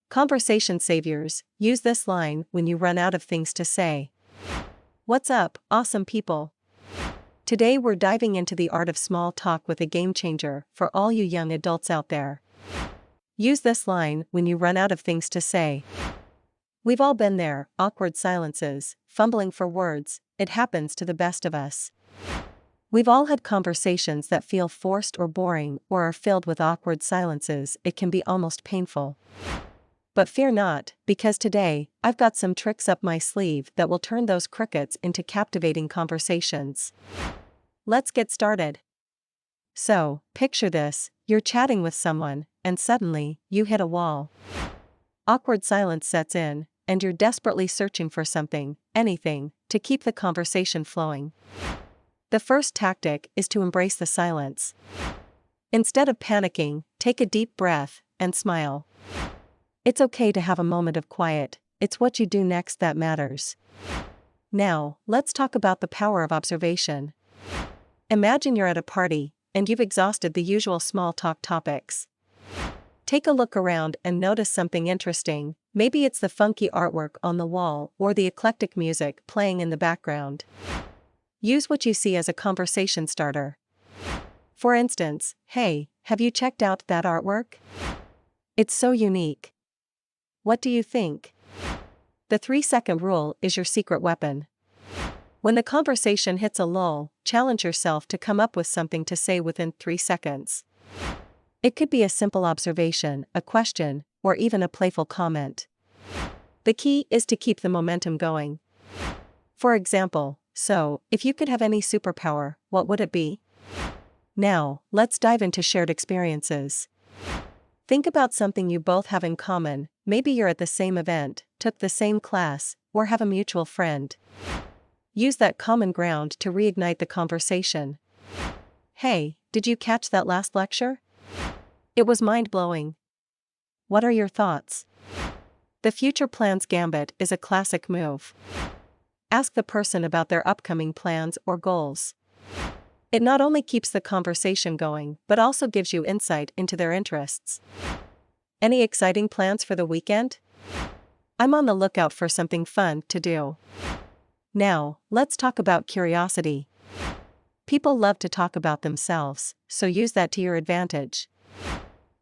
Conversation saviors, use this line when you run out of things to say. What's up, awesome people? Today we're diving into the art of small talk with a game changer for all you young adults out there. Use this line when you run out of things to say. We've all been there, awkward silences, fumbling for words, it happens to the best of us. We've all had conversations that feel forced or boring or are filled with awkward silences, it can be almost painful. But fear not, because today, I've got some tricks up my sleeve that will turn those crickets into captivating conversations. Let's get started. So, picture this, you're chatting with someone, and suddenly, you hit a wall. Awkward silence sets in, and you're desperately searching for something, anything, to keep the conversation flowing. The first tactic is to embrace the silence. Instead of panicking, take a deep breath and smile. It's okay to have a moment of quiet, it's what you do next that matters. Now, let's talk about the power of observation. Imagine you're at a party, and you've exhausted the usual small talk topics. Take a look around and notice something interesting, maybe it's the funky artwork on the wall or the eclectic music playing in the background. Use what you see as a conversation starter. For instance, hey, have you checked out that artwork? It's so unique. What do you think? The 3-second rule is your secret weapon. When the conversation hits a lull, challenge yourself to come up with something to say within 3 seconds. It could be a simple observation, a question, or even a playful comment. The key is to keep the momentum going. For example, so, if you could have any superpower, what would it be? Now, let's dive into shared experiences. Think about something you both have in common, maybe you're at the same event, took the same class, or have a mutual friend. Use that common ground to reignite the conversation. Hey, did you catch that last lecture? It was mind-blowing. What are your thoughts? The future plans gambit is a classic move. Ask the person about their upcoming plans or goals. It not only keeps the conversation going, but also gives you insight into their interests. Any exciting plans for the weekend? I'm on the lookout for something fun to do. Now, let's talk about curiosity. People love to talk about themselves, so use that to your advantage.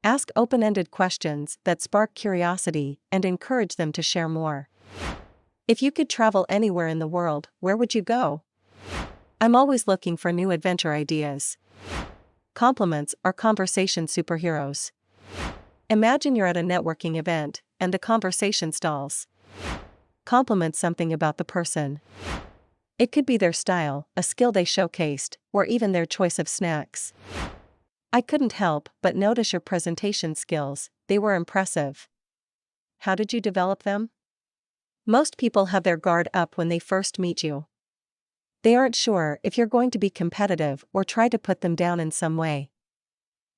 Ask open-ended questions that spark curiosity and encourage them to share more. If you could travel anywhere in the world, where would you go? I'm always looking for new adventure ideas. Compliments are conversation superheroes. Imagine you're at a networking event, and the conversation stalls. Compliment something about the person. It could be their style, a skill they showcased, or even their choice of snacks. I couldn't help but notice your presentation skills, they were impressive. How did you develop them? Most people have their guard up when they first meet you. They aren't sure if you're going to be competitive or try to put them down in some way.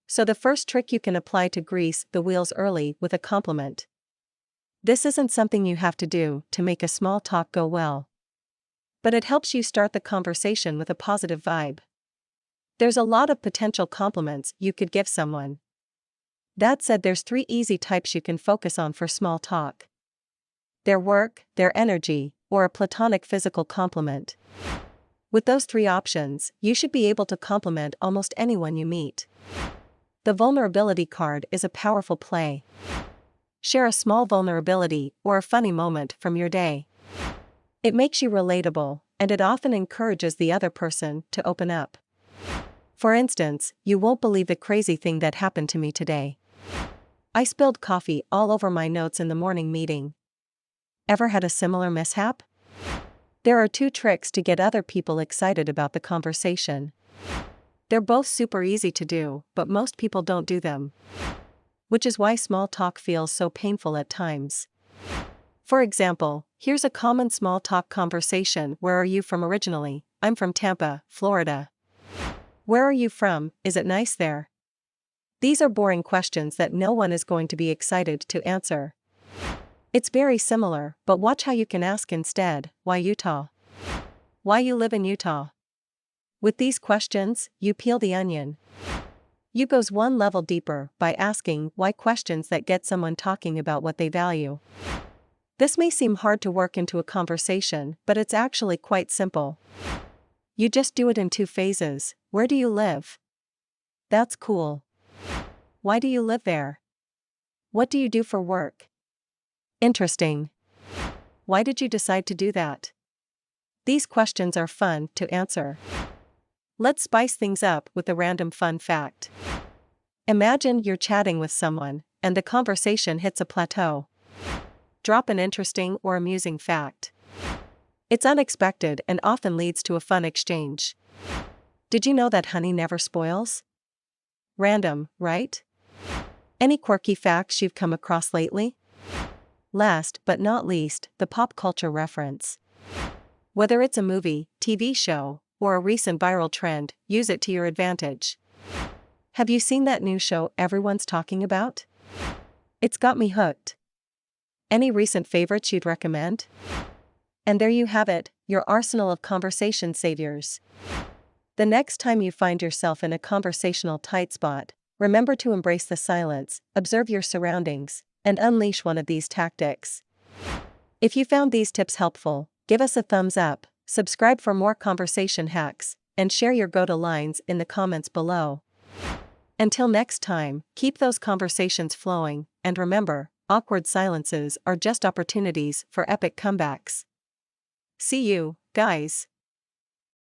So the first trick you can apply to grease the wheels early with a compliment. This isn't something you have to do to make a small talk go well. But it helps you start the conversation with a positive vibe. There's a lot of potential compliments you could give someone. That said, there's 3 easy types you can focus on for small talk. Their work, their energy, or a platonic physical compliment. With those 3 options, you should be able to compliment almost anyone you meet. The vulnerability card is a powerful play. Share a small vulnerability or a funny moment from your day. It makes you relatable, and it often encourages the other person to open up. For instance, you won't believe the crazy thing that happened to me today. I spilled coffee all over my notes in the morning meeting. Ever had a similar mishap? There are 2 tricks to get other people excited about the conversation. They're both super easy to do, but most people don't do them. Which is why small talk feels so painful at times. For example, here's a common small talk conversation. Where are you from originally? I'm from Tampa, Florida. Where are you from? Is it nice there? These are boring questions that no one is going to be excited to answer. It's very similar, but watch how you can ask instead, why Utah? Why you live in Utah? With these questions, you peel the onion. You goes one level deeper by asking why questions that get someone talking about what they value. This may seem hard to work into a conversation, but it's actually quite simple. You just do it in 2 phases. Where do you live? That's cool. Why do you live there? What do you do for work? Interesting. Why did you decide to do that? These questions are fun to answer. Let's spice things up with a random fun fact. Imagine you're chatting with someone, and the conversation hits a plateau. Drop an interesting or amusing fact. It's unexpected and often leads to a fun exchange. Did you know that honey never spoils? Random, right? Any quirky facts you've come across lately? Last but not least, the pop culture reference. Whether it's a movie, TV show, or a recent viral trend, use it to your advantage. Have you seen that new show everyone's talking about? It's got me hooked. Any recent favorites you'd recommend? And there you have it, your arsenal of conversation saviors. The next time you find yourself in a conversational tight spot, remember to embrace the silence, observe your surroundings, and unleash one of these tactics. If you found these tips helpful, give us a thumbs up, subscribe for more conversation hacks, and share your go-to lines in the comments below. Until next time, keep those conversations flowing, and remember, awkward silences are just opportunities for epic comebacks. See you, guys.